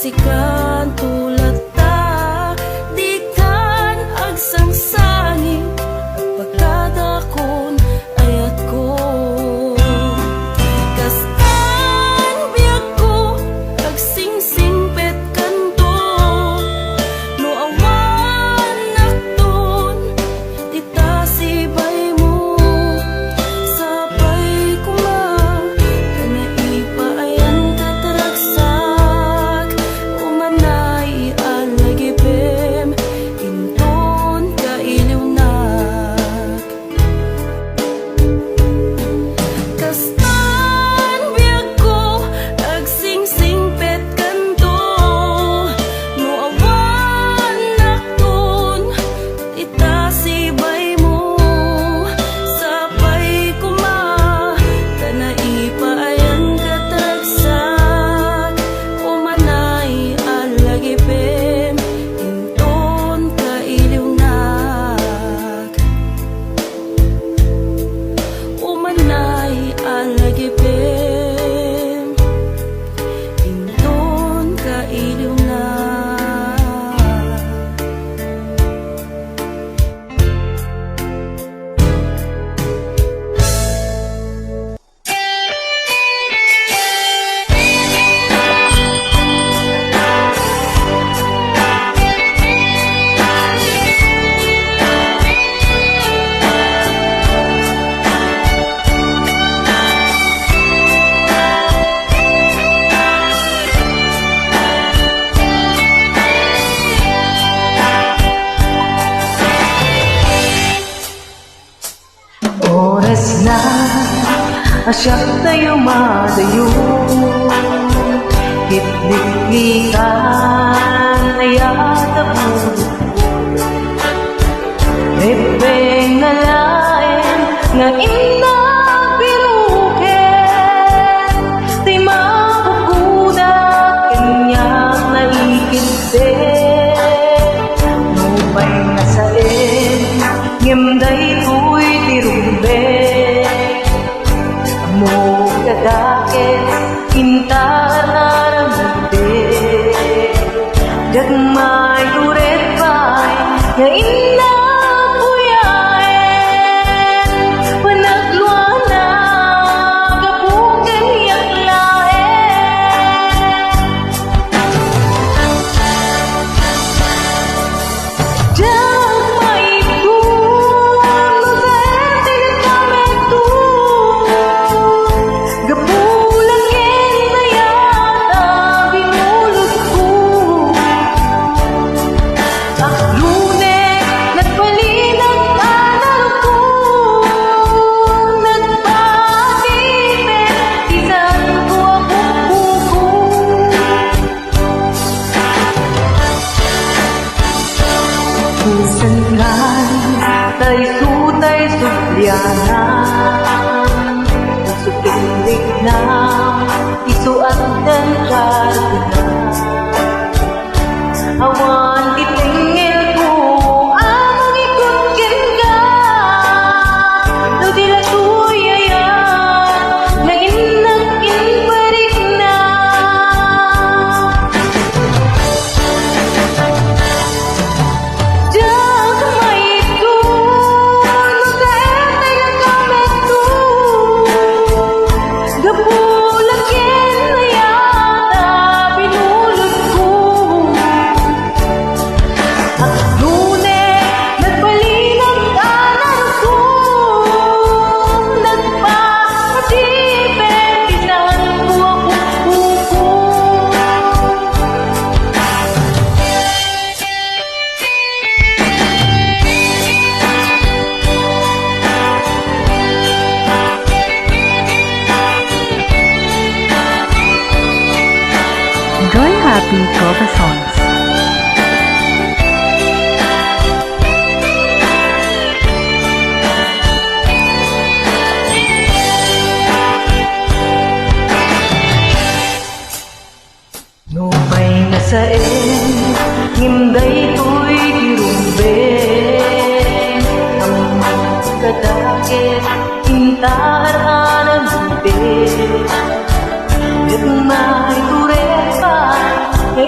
sikan tulad ta, di kan agsangsangin pagkadakon ayat ko. Kastan biyak ko agsingsingpet kanto, no awan nakton dita sibay mo sabay kuma kana ipaayan kataragsak umanay alagipem inton kailiwnak. Kastan biyak ko agsingsingpet kanto, no awan nakton ita sibay mo sabay kuma kana ipaayan kataragsak umanay alagipem inton kailiwnak. Umanay alagipem inton kailiwnak. Oras na asyak tayo madayo, kitliklikan ayat ako rebeng ngalain nga ina piruken di mapukuda kanyak naikinde mubay nasain ngimday ko'y tirumbe mo kadakit kintar naramite dagmay turet pa'y nga ina puyaen panagluana kapugan yaklaen dagmay kun masete kametu gapulangin na yata binulot ko aklune nagpalinag anal ko nagpatipin isan ko ang buko kusan kan tay sutay sudyanan sukilig na isuan dan jardina awan titingil ko amang ikutkin ka no dila tuyayan na inang inparik na dagmay kun masete kametu gapulangin na yata binulot ko aklune nagpalinag anal ko nagpatipin isan ko ang buko. Joy Happy cover songs. No may nasain ngimday ko'y tirumbe ang kadakit intar anamite dagmay turet pa nga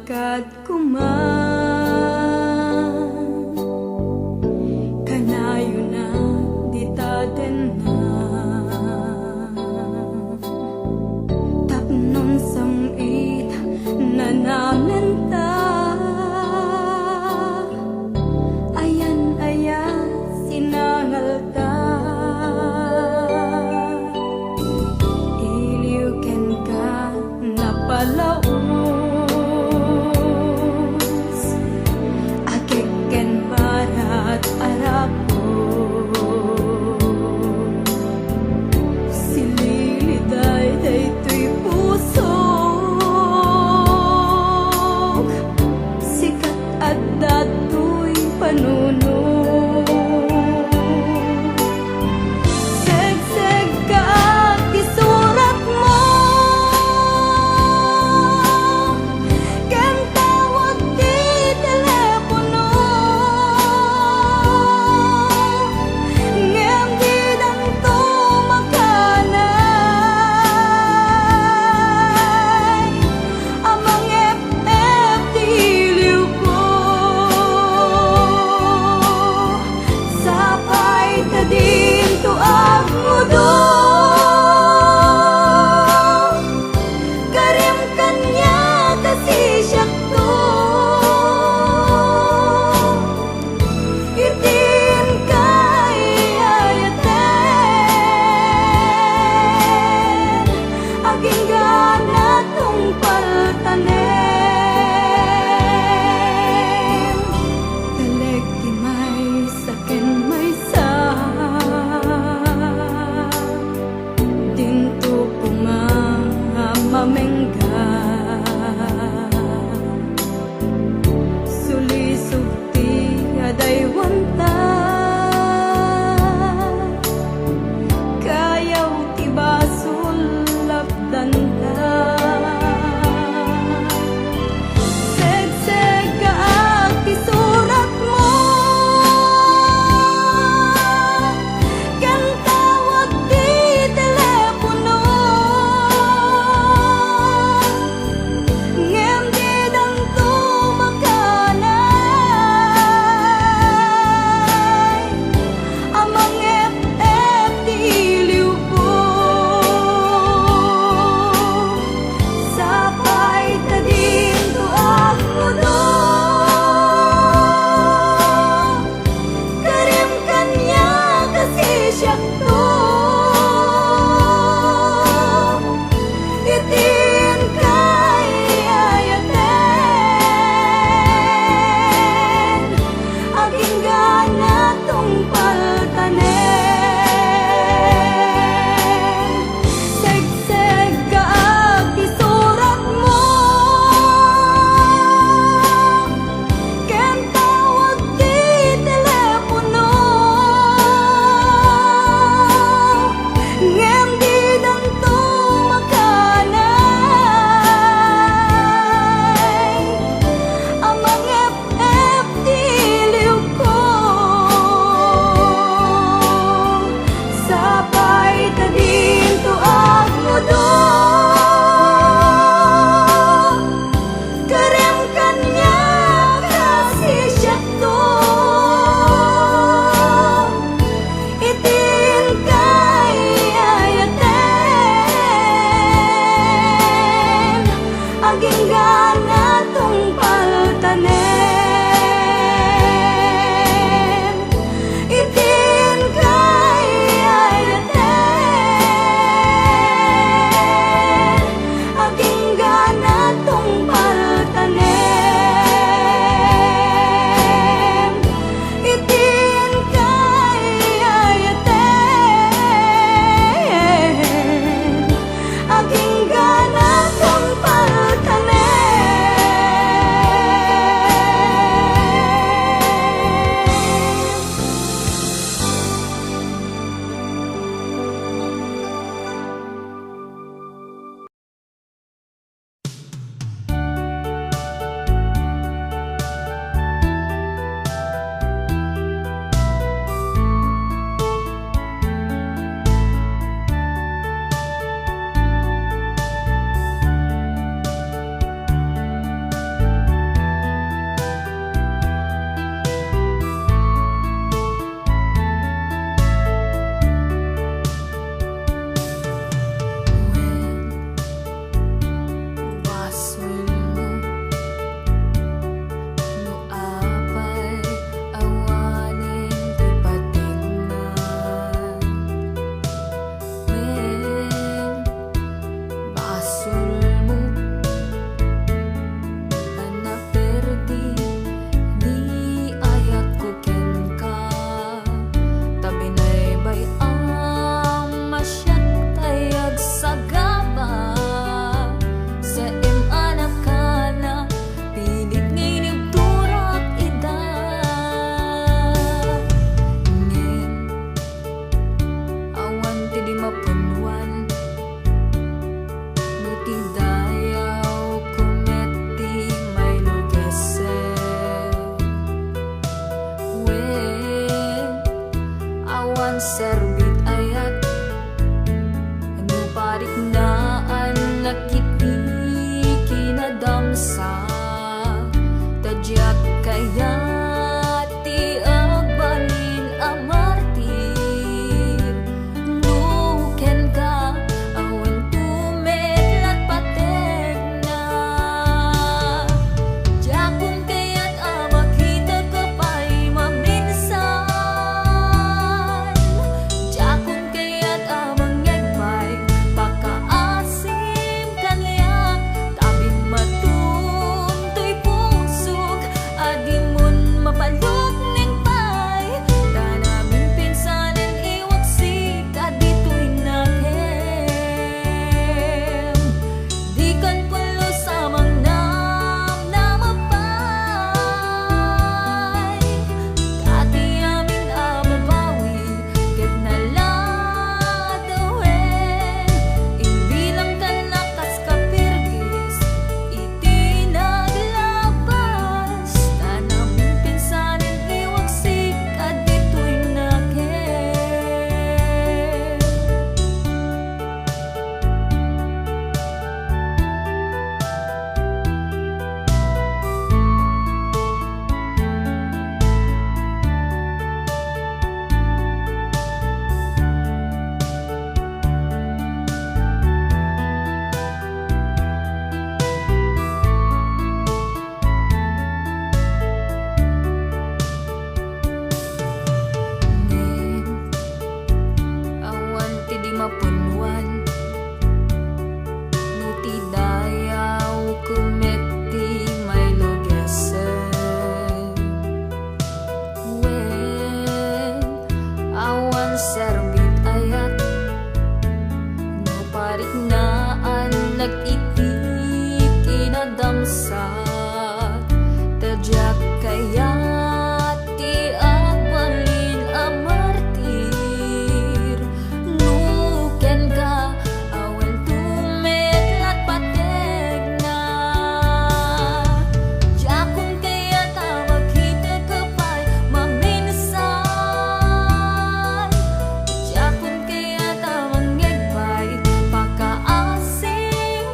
kad kuman kanayo na di taden na tapnon sang it na namin ta ayan sinangal ta iliw ken ka napalaos ageken barat arapon sililiday daytoy puso sikat at datoy panuno segseg ka at isurat mo ken tawag di telepono ngem di danto makanay amang ep diliw ko sapay ta din to ang mudo karim kanya kasi siyak to itin kay ayaten aging gana tong paltanen taleg di may saken may sa dinto pumamamengga sulisugti aday wanta kayaw ti basul lapdanta segseg ka at isurat mo ken tawag di telepono parik naan nakiti kinadamsa tadyak kaya ti agbalin amartir nuken ka awen tumetlat patek na jakun kaya't makita ka pa'y maminsan jakun kaya't mangyagpay pakaasim kanyak tabing matuntoy pusok adimun mapalok ning pay tanamin pinsanin iwaksik adito'y nakem di kan pulo samang nam na mapay kati amin mabawi ket naladawen imbilang ka nakas kapirgis iti naglabas tanamin pinsanin iwaksik adito'y nakem Nen, awan ti di mapunwan no ti dayaw kumeti may lugesen wen awan serbit ayat no parik naan nagiti kinadamsa tadyak kaya ti agbalin amartir nuken ka awen tumetlat patek na jakun kaya't makita ka pa'y maminsan jakun kaya't mangyagpay pakaasim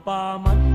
paman